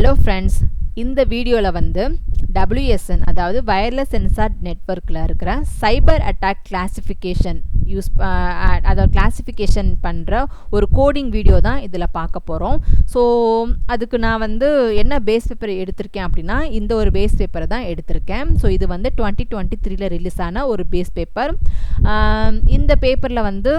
Hello friends, இந்த வீடியோவில் வந்து WSN அதாவது வயர்லெஸ் சென்சார் நெட்வொர்க்கில் இருக்கிற சைபர் அட்டாக் கிளாசிஃபிகேஷன் அதாவது கிளாசிஃபிகேஷன் பண்ணுற ஒரு கோடிங் வீடியோ தான் இதில் பார்க்க போகிறோம். ஸோ அதுக்கு நான் வந்து என்ன பேஸ் பேப்பர் எடுத்திருக்கேன் அப்படின்னா இந்த ஒரு பேஸ் பேப்பரை தான் எடுத்திருக்கேன். ஸோ இது வந்து 2023 ரிலீஸ் ஆன ஒரு பேஸ் பேப்பர். இந்த பேப்பரில் வந்து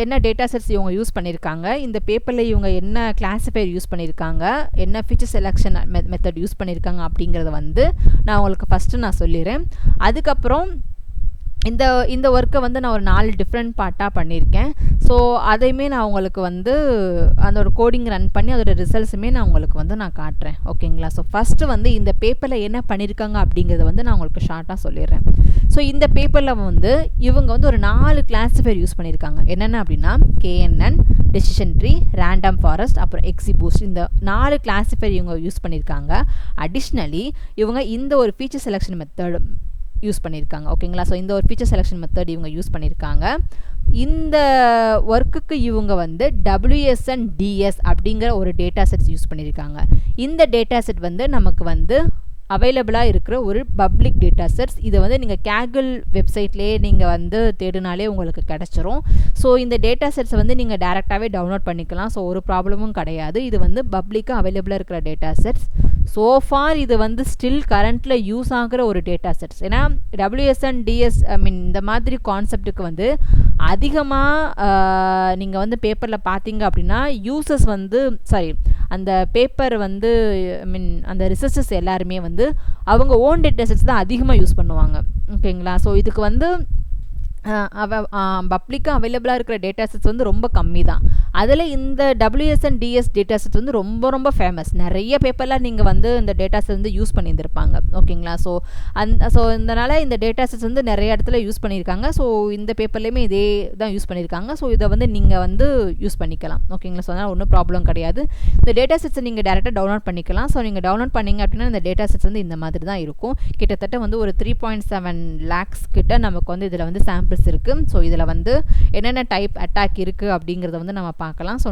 என்ன டேட்டா செட்ஸ் இவங்க யூஸ் பண்ணியிருக்காங்க, இந்த பேப்பரில் இவங்க என்ன கிளாசிஃபையர் யூஸ் பண்ணியிருக்காங்க, என்ன ஃபீச்சர் செலெக்ஷன் மெத்தட் யூஸ் பண்ணியிருக்காங்க அப்படிங்கிறத வந்து நான் உங்களுக்கு ஃபஸ்ட்டு நான் சொல்லிடுறேன். அதுக்கப்புறம் இந்த ஒர்க்கை வந்து நான் ஒரு 4 டிஃப்ரெண்ட் பார்ட்டாக பண்ணியிருக்கேன். ஸோ அதையுமே நான் உங்களுக்கு வந்து அதோட கோடிங் ரன் பண்ணி அதோட ரிசல்ட்ஸுமே நான் உங்களுக்கு வந்து நான் காட்டுறேன். ஓகேங்களா? ஸோ ஃபஸ்ட்டு வந்து இந்த பேப்பரில் என்ன பண்ணியிருக்காங்க அப்படிங்கிறத வந்து நான் உங்களுக்கு ஷார்ட்டாக சொல்லிடுறேன். ஸோ இந்த பேப்பரில் வந்து இவங்க வந்து ஒரு 4 கிளாஸிஃபையர் யூஸ் பண்ணியிருக்காங்க. என்னென்ன அப்படின்னா KNN, decision tree, random forest, அப்புறம் XGBoost. இந்த 4 கிளாஸிஃபையர் இவங்க யூஸ் பண்ணியிருக்காங்க. அடிஷ்னலி இவங்க இந்த ஒரு ஃபீச்சர் செலெக்ஷன் மெத்தட் யூஸ் பண்ணியிருக்காங்க. ஓகேங்களா? ஸோ இந்த ஒரு ஃபீச்சர் செலெக்ஷன் மெத்தட் இவங்க யூஸ் பண்ணியிருக்காங்க. இந்த ஒர்க்குக்கு இவங்க வந்து WSN DS அப்படிங்கிற ஒரு டேட்டா செட்ஸ் யூஸ் பண்ணியிருக்காங்க. இந்த டேட்டா செட் வந்து நமக்கு வந்து அவைலபிளாக இருக்கிற ஒரு பப்ளிக் டேட்டா செட்ஸ். இதை வந்து நீங்கள் கேகிள் வெப்சைட்லேயே நீங்கள் வந்து தேடினாலே உங்களுக்கு கிடச்சிரும். ஸோ இந்த டேட்டா செட்ஸை வந்து நீங்கள் டேரெக்டாகவே டவுன்லோட் பண்ணிக்கலாம். ஸோ ஒரு ப்ராப்ளமும் கிடையாது. இது வந்து பப்ளிக்காக அவைலபிளாக இருக்கிற டேட்டா செட்ஸ். ஸோஃபார் இது வந்து ஸ்டில் கரண்ட்டில் யூஸ் ஆகிற ஒரு டேட்டா செட்ஸ். ஏன்னா WSN DS இந்த மாதிரி கான்செப்டுக்கு வந்து அதிகமாக நீங்கள் வந்து பேப்பரில் பார்த்தீங்க அப்படின்னா யூசர்ஸ் வந்து அந்த பேப்பர் வந்து அந்த ரிசர்ச்சர்ஸ் எல்லாருமே வந்து அவங்க ஓன் டேட்டா செட்ஸ் தான் அதிகமாக யூஸ் பண்ணுவாங்க. ஓகேங்களா? ஸோ இதுக்கு வந்து பப்ளிக்காக அவைலபிளாக இருக்கிற டேட்டா செட்ஸ் வந்து ரொம்ப கம்மி தான். அதில் இந்த WSN DS டேட்டா செட்ஸ் வந்து ரொம்ப ரொம்ப ஃபேமஸ். நிறைய பேப்பர்லாம் நீங்கள் வந்து இந்த டேட்டா செட் வந்து யூஸ் பண்ணியிருந்திருப்பாங்க. ஓகேங்களா? ஸோ இதனால் இந்த டேட்டா செட்ஸ் வந்து நிறைய இடத்துல யூஸ் பண்ணியிருக்காங்க. ஸோ இந்த பேப்பர்லேயுமே இதே தான் யூஸ் பண்ணியிருக்காங்க. ஸோ இதை வந்து நீங்கள் வந்து யூஸ் பண்ணிக்கலாம். ஓகேங்களா? ஸோ அதனால் ஒன்றும் ப்ராப்ளம் கிடையாது. இந்த டேட்டா செட்ஸை நீங்கள் டேரெக்டாக டவுன்லோட் பண்ணிக்கலாம். ஸோ நீங்கள் டவுன்லோட் பண்ணிங்க அப்படின்னா இந்த டேட்டா செட்ஸ் வந்து இந்த மாதிரி தான் இருக்கும். கிட்டத்தட்ட வந்து ஒரு 3.7 lakhs கிட்ட நமக்கு வந்து இதில் வந்து சாம்பிள்ஸ் இருக்குது. ஸோ இதில் வந்து என்னென்ன டைப் அட்டாக் இருக்குது அப்படிங்கிறத வந்து நம்ம பார்க்கலாம். ஸோ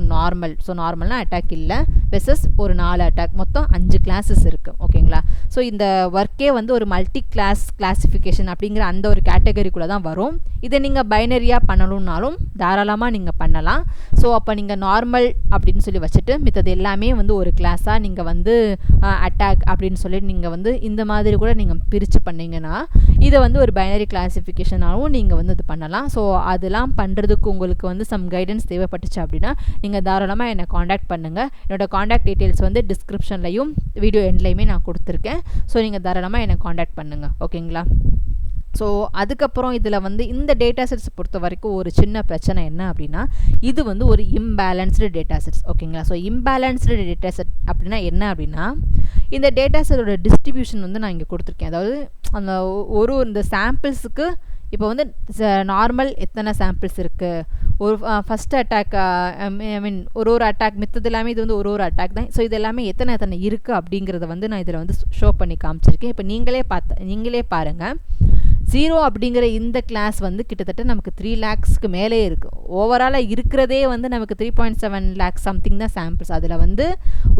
நார்மல்னா அட்டாக் இல்லை, வெர்சஸ் ஒரு 4 அட்டாக், மொத்தம் 5 கிளாஸஸ் இருக்குது. ஓகேங்களா? ஸோ இந்த ஒர்க்கே வந்து ஒரு மல்டி கிளாசிஃபிகேஷன் அப்படிங்கிற அந்த ஒரு கேட்டகரிக்குள்ளே தான் வரும். இதை நீங்கள் பைனரியாக பண்ணணுன்னாலும் தாராளமாக நீங்கள் பண்ணலாம். ஸோ அப்போ நீங்கள் நார்மல் அப்படின்னு சொல்லி வச்சுட்டு மித்தது எல்லாமே வந்து ஒரு கிளாஸாக நீங்கள் வந்து அட்டாக் அப்படின்னு சொல்லி நீங்கள் வந்து இந்த மாதிரி கூட நீங்கள் பிரித்து பண்ணிங்கன்னா இதை வந்து ஒரு பைனரி கிளாசிஃபிகேஷனாகவும் நீங்கள் வந்து இது பண்ணலாம். ஸோ அதெல்லாம் பண்ணுறதுக்கு உங்களுக்கு வந்து சம் கைடன்ஸ் தேவைப்பட்டுச்சு அப்படின்னா நீங்கள் தாராளமாக என்னை காண்டாக்ட் பண்ணுங்கள். என்னோடய காண்டாக்ட் டீட்டெயில்ஸ் வந்து டிஸ்கிரிப்ஷன்லையும் வீடியோ எண்ட்லையுமே நான் கொடுத்துருக்கேன். ஸோ நீங்கள் தாராளமாக என்னை காண்டாக்ட் பண்ணுங்கள். ஓகேங்களா? ஸோ அதுக்கப்புறம் இதில் வந்து இந்த டேட்டா செட்ஸ் பொறுத்த வரைக்கும் ஒரு சின்ன பிரச்சனை என்ன அப்படின்னா இது வந்து ஒரு இம்பேலன்ஸ்டு டேட்டா செட்ஸ். ஓகேங்களா? ஸோ இம்பேலன்ஸ்டு டேட்டா செட் அப்படின்னா என்ன அப்படின்னா இந்த டேட்டா செட்டோட டிஸ்ட்ரிபியூஷன் வந்து நான் இங்கே கொடுத்துருக்கேன். அதாவது அந்த இந்த சாம்பிள்ஸுக்கு இப்போ வந்து நார்மல் எத்தனை சாம்பிள்ஸ் இருக்குது, ஒரு ஃபஸ்ட் அட்டாக் ஒரு அட்டாக், மித்தது எல்லாமே இது வந்து ஒரு அட்டாக் தான். ஸோ இது எல்லாமே எத்தனை இருக்குது அப்படிங்கிறத வந்து நான் இதில் வந்து ஷோ பண்ணி காமிச்சிருக்கேன். இப்போ நீங்களே பாருங்கள். 0 அப்படிங்கிற இந்த கிளாஸ் வந்து கிட்டத்தட்ட நமக்கு 3 lakhsக்கு மேலே இருக்குது. ஓவராலாக இருக்கிறதே வந்து நமக்கு 3.7 lakhs சம்திங் தான் சாம்பிள்ஸ். அதில் வந்து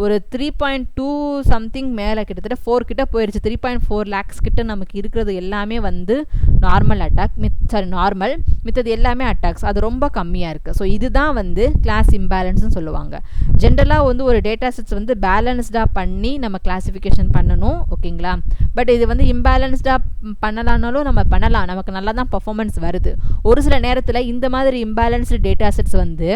ஒரு 3.2 சம்திங் மேலே கிட்டத்தட்ட 4 கிட்ட போயிடுச்சு. 3.4 lakhs கிட்ட நமக்கு இருக்கிறது எல்லாமே வந்து நார்மல் அட்டாக், நார்மல், மித்தது எல்லாமே அட்டாக்ஸ். அது ரொம்ப கம்மியாக இருக்குது. ஸோ இதுதான் வந்து கிளாஸ் இம்பேலன்ஸ்னு சொல்லுவாங்க. ஜென்ரலாக வந்து ஒரு டேட்டா செட்ஸ் வந்து பேலன்ஸ்டாக பண்ணி நம்ம கிளாஸிஃபிகேஷன் பண்ணணும். ஓகேங்களா? பட் இது வந்து இம்பேலன்ஸ்டாக பண்ணலான்னாலும் நம்ம பண்ணலாம், நமக்கு நல்லா தான் பர்ஃபார்மன்ஸ் வருது. ஒரு சில நேரத்தில் இந்த மாதிரி இம்பேலன்ஸ்டு டேட்டா செட்ஸ் வந்து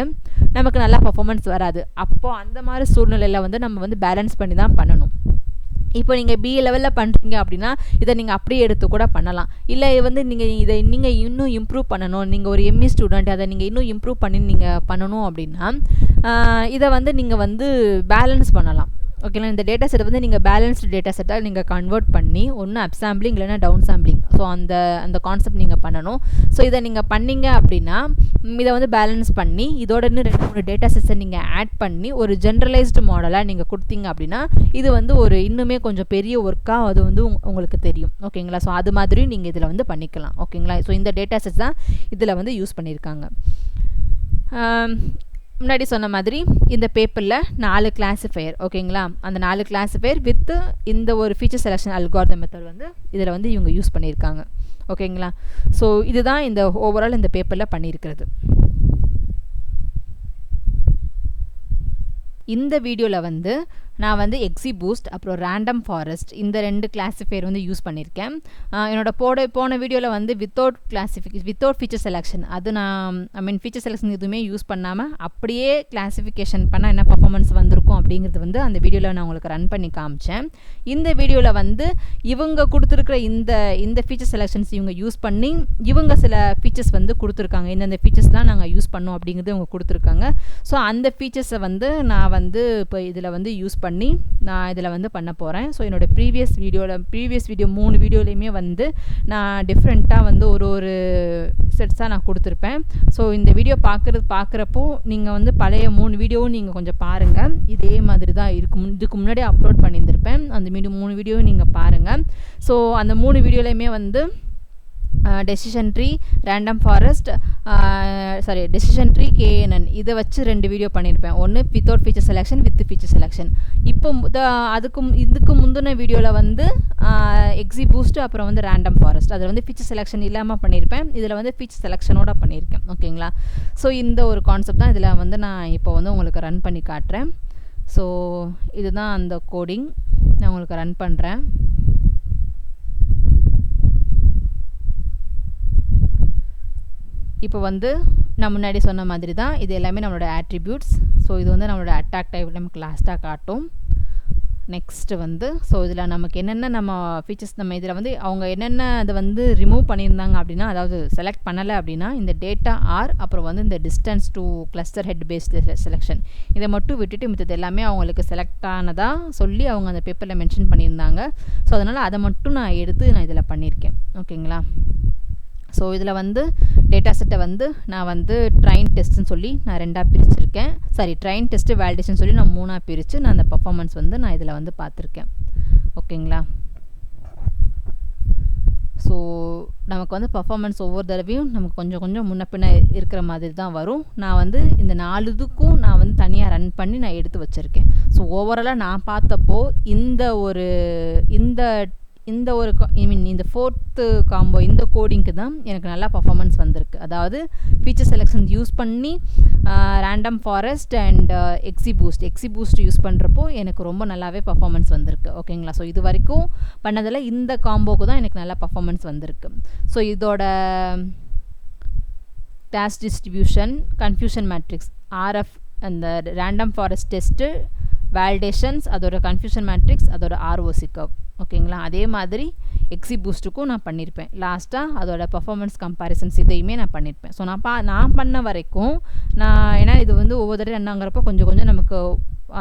நமக்கு நல்லா பர்ஃபார்மன்ஸ் வராது. அப்போது அந்த மாதிரி சூழ்நிலையில் வந்து நம்ம வந்து பேலன்ஸ் பண்ணி தான் பண்ணணும். இப்போ நீங்கள் BA லெவலில் பண்ணுறீங்க அப்படின்னா இதை நீங்கள் அப்படியே எடுத்து கூட பண்ணலாம். இல்லை வந்து இதை இன்னும் இம்ப்ரூவ் பண்ணணும், நீங்கள் ஒரு ME ஸ்டூடெண்ட், அதை நீங்கள் இன்னும் இம்ப்ரூவ் பண்ணி நீங்கள் பண்ணணும் அப்படின்னா இதை வந்து நீங்கள் வந்து பேலன்ஸ் பண்ணலாம். ஓகேங்களா? இந்த டேட்டா செட் வந்து நீங்கள் பேலன்ஸ்டு டேட்டா செட்டாக நீங்கள் கன்வெர்ட் பண்ணி ஒன்று அப் சாம்பிளிங் இல்லைனா டவுன் சாம்பிளிங், ஸோ அந்த கான்செப்ட் நீங்கள் பண்ணணும். ஸோ இதை நீங்கள் பண்ணீங்க அப்படின்னா இதை வந்து பேலன்ஸ் பண்ணி இதோட இன்னும் 2-3 டேட்டா செட்ஸை நீங்கள் ஆட் பண்ணி ஒரு ஜென்ரலைஸ்டு மாடலாக நீங்கள் கொடுத்தீங்க அப்படின்னா இது வந்து ஒரு இன்னுமே கொஞ்சம் பெரிய ஒர்க்காக அது வந்து உங்களுக்கு தெரியும். ஓகேங்களா? ஸோ அது மாதிரி நீங்கள் இதில் வந்து பண்ணிக்கலாம். ஓகேங்களா? ஸோ இந்த டேட்டா செட்ஸ் தான் இதில் வந்து யூஸ் பண்ணியிருக்காங்க. முன்னாடி சொன்ன மாதிரி இந்த பேப்பரில் 4 கிளாஸிஃபையர் ஓகேங்களா. அந்த 4 கிளாஸிஃபையர் வித் இந்த ஒரு ஃபீச்சர் செலெக்ஷன் அல்காரிதம் மெத்தட் வந்து இதில் வந்து இவங்க யூஸ் பண்ணியிருக்காங்க ஓகேங்களா. ஸோ இதுதான் இந்த ஓவரால் இந்த பேப்பரில் பண்ணியிருக்கிறது. இந்த வீடியோவில் வந்து நான் வந்து XGBoost அப்புறம் ரேண்டம் ஃபாரஸ்ட் இந்த 2 கிளாஸிஃபையர் வந்து யூஸ் பண்ணியிருக்கேன். என்னோட போன வீடியோவில் வந்து வித்தவுட் ஃபீச்சர் செலெக்ஷன் அது நான் ஃபீச்சர் செலெக்ஷன் எதுவுமே யூஸ் பண்ணாமல் அப்படியே கிளாஸிஃபிகேஷன் பண்ணால் என்ன பர்ஃபார்மன்ஸ் வந்திருக்கும் அப்படிங்கிறது வந்து அந்த வீடியோவில் நான் உங்களுக்கு ரன் பண்ணி காமிச்சேன். இந்த வீடியோவில் வந்து இவங்க கொடுத்துருக்குற இந்த ஃபீச்சர் செலெக்ஷன்ஸ் இவங்க யூஸ் பண்ணி இவங்க சில ஃபீச்சர்ஸ் வந்து கொடுத்துருக்காங்க. இந்தந்த ஃபீச்சர்ஸ் தான் நாங்கள் யூஸ் பண்ணோம் அப்படிங்கிறது இவங்க கொடுத்துருக்காங்க. ஸோ அந்த ஃபீச்சர்ஸை வந்து நான் வந்து இப்போ இதில் வந்து யூஸ் பண்ணி நான் இதில் வந்து பண்ண போகிறேன். ஸோ என்னோட ப்ரீவியஸ் வீடியோ 3 வீடியோலையுமே வந்து நான் டிஃப்ரெண்ட்டாக வந்து ஒரு செட்ஸாக நான் கொடுத்துருப்பேன். ஸோ இந்த வீடியோ பார்க்குறப்போ நீங்கள் வந்து பழைய 3 வீடியோவும் நீங்கள் கொஞ்சம் பாருங்கள். இதே மாதிரி தான் இதுக்கு முன்னாடி அப்லோட் பண்ணியிருந்திருப்பேன். அந்த 3 வீடியோவும் நீங்கள் பாருங்கள். ஸோ அந்த 3 வீடியோலையுமே வந்து decision tree random forest decision tree KNN இதை வச்சு 2 வீடியோ பண்ணியிருப்பேன். ஒன்று without feature selection with feature selection. இப்போ இதுக்கு முந்தின வீடியோவில் வந்து XGBoost அப்புறம் வந்து ரேண்டம் ஃபாரஸ்ட் அதில் வந்து ஃபீச்சர் செலெக்ஷன் இல்லாமல் பண்ணியிருப்பேன். இதில் வந்து ஃபீச்சர் செலெக்ஷனோட பண்ணியிருக்கேன் ஓகேங்களா. ஸோ இந்த ஒரு கான்செப்ட் தான் இதில் வந்து நான் இப்போ வந்து உங்களுக்கு ரன் பண்ணி காட்டுறேன். ஸோ இதுதான் அந்த கோடிங் நான் உங்களுக்கு ரன் பண்ணுறேன். இப்போ வந்து நான் முன்னாடி சொன்ன மாதிரி தான் இது எல்லாமே நம்மளோட ஆட்ரிபியூட்ஸ். ஸோ இது வந்து நம்மளோட அட்டாக் டைப் நமக்கு லாஸ்ட்டாக காட்டும். நெக்ஸ்ட்டு வந்து ஸோ இதில் நமக்கு என்னென்ன நம்ம ஃபீச்சர்ஸ் நம்ம இதில் வந்து அவங்க என்னென்ன அதை வந்து ரிமூவ் பண்ணியிருந்தாங்க அப்படின்னா, அதாவது செலக்ட் பண்ணலை அப்படின்னா இந்த டேட்டா அப்புறம் வந்து இந்த distance to cluster head based selection இதை மட்டும் விட்டுட்டு மித்தது எல்லாமே அவங்களுக்கு செலக்ட் ஆனதாக சொல்லி அவங்க அந்த பேப்பரில் மென்ஷன் பண்ணியிருந்தாங்க. ஸோ அதனால் அதை மட்டும் நான் எடுத்து நான் இதில் பண்ணியிருக்கேன் ஓகேங்களா. ஸோ இதில் வந்து டேட்டா செட்டை வந்து நான் வந்து ட்ரைன் டெஸ்ட்டுன்னு சொல்லி நான் 2ஆக பிரிச்சுருக்கேன். ட்ரைன் டெஸ்ட்டு வேலிடேஷன் சொல்லி நான் 3ஆக பிரித்து நான் அந்த பர்ஃபார்மன்ஸ் வந்து நான் இதில் வந்து பார்த்துருக்கேன் ஓகேங்களா. ஸோ நமக்கு வந்து பர்ஃபார்மன்ஸ் ஒவ்வொரு தடவையும் நமக்கு கொஞ்சம் முன்ன பின்ன இருக்கிற மாதிரி தான் வரும். நான் வந்து இந்த 4 இதுக்கும் நான் வந்து தனியாக ரன் பண்ணி நான் எடுத்து வச்சுருக்கேன். ஸோ ஓவராலாக நான் பார்த்தப்போ இந்த ஒரு இந்த 4th காம்போ இந்த கோடிங்க்கு தான் எனக்கு நல்லா பர்ஃபார்மன்ஸ் வந்திருக்கு. அதாவது ஃபீச்சர் செலெக்ஷன் யூஸ் பண்ணி random forest and XGBoost use பண்ணுறப்போ எனக்கு ரொம்ப நல்லாவே பர்ஃபார்மன்ஸ் வந்திருக்கு ஓகேங்களா. ஸோ இது வரைக்கும் பண்ணதில் இந்த காம்போக்கு தான் எனக்கு நல்லா பர்ஃபார்மன்ஸ் வந்திருக்கு. ஸோ இதோட task distribution, confusion matrix, RF அந்த ரேண்டம் ஃபாரஸ்ட் டெஸ்ட்டு, வேலிடேஷன்ஸ், அதோட கன்ஃபியூஷன் மேட்ரிக்ஸ், அதோட ROC கர்வ் ஓகேங்களா. அதே மாதிரி XGBoostக்கும் நான் பண்ணியிருப்பேன். லாஸ்ட்டாக அதோட பர்ஃபார்மன்ஸ் கம்பேரிசன்ஸ் இதையுமே நான் பண்ணியிருப்பேன். ஸோ நான் பண்ண வரைக்கும் ஏன்னா இது வந்து ஒவ்வொரு தடவை என்னங்கிறப்போ கொஞ்சம் நமக்கு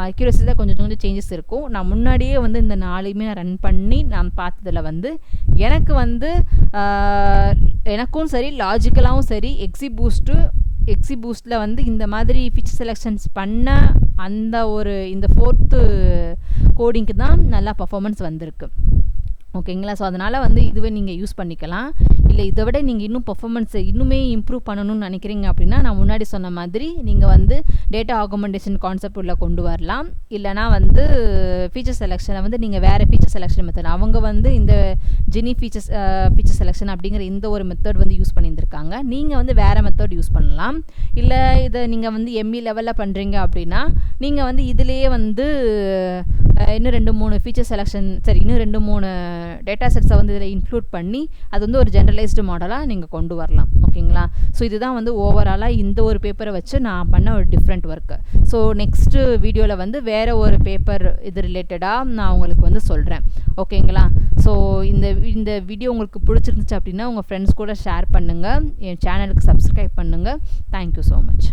அக்யூரஸி தான் கொஞ்சம் சேஞ்சஸ் இருக்கும். நான் முன்னாடியே வந்து இந்த 4யுமே நான் ரன் பண்ணி நான் பார்த்ததில் வந்து எனக்கு வந்து எனக்கும் சரி லாஜிக்கலாகவும் சரி XGBoostல வந்து இந்த மாதிரி ஃபீச்சர் செலெக்ஷன்ஸ் பண்ண இந்த 4th கோடிங்க்கு தான் நல்லா பர்ஃபார்மன்ஸ் வந்திருக்கு ஓகேங்களா. ஸோ அதனால் வந்து இதுவே நீங்கள் யூஸ் பண்ணிக்கலாம். இல்லை இதை விட நீங்கள் இன்னும் பர்ஃபார்மன்ஸை இன்னுமே இம்ப்ரூவ் பண்ணணும்னு நினைக்கிறீங்க அப்படின்னா நான் முன்னாடி சொன்ன மாதிரி நீங்கள் வந்து டேட்டா ஆகுமெண்டேஷன் கான்செப்ட் உள்ள கொண்டு வரலாம். இல்லைனா வந்து ஃபீச்சர் செலெக்ஷனை வந்து நீங்கள் வேறு ஃபீச்சர் செலெக்ஷன் மெத்தட் அவங்க வந்து இந்த ஜெனி ஃபீச்சர் செலெக்ஷன் அப்படிங்கிற இந்த ஒரு மெத்தட் வந்து யூஸ் பண்ணியிருந்திருக்காங்க. நீங்கள் வந்து வேறு மெத்தட் யூஸ் பண்ணலாம். இல்லை இதை நீங்கள் வந்து ME லெவலில் பண்ணுறீங்க அப்படின்னா நீங்கள் வந்து இதிலேயே வந்து இன்னும் 2-3 ஃபீச்சர் செலெக்ஷன் இன்னும் 2-3 டேட்டா செட்ஸை வந்து இதில் இன்க்ளூட் பண்ணி அது வந்து ஒரு ஜென்ரலைஸ்டு மாடலாக நீங்கள் கொண்டு வரலாம் ஓகேங்களா. ஸோ இதுதான் வந்து ஓவராலாக இந்த ஒரு பேப்பரை வச்சு நான் பண்ண ஒரு டிஃப்ரெண்ட் ஒர்க்கு. ஸோ நெக்ஸ்ட்டு வீடியோவில் வந்து வேறு ஒரு பேப்பர் இது ரிலேட்டடாக நான் உங்களுக்கு வந்து சொல்கிறேன் ஓகேங்களா. ஸோ இந்த வீடியோ உங்களுக்கு பிடிச்சிருந்துச்சு அப்படின்னா உங்கள் ஃப்ரெண்ட்ஸ் கூட ஷேர் பண்ணுங்கள். என் சேனலுக்கு சப்ஸ்கிரைப் பண்ணுங்கள். Thank you so much.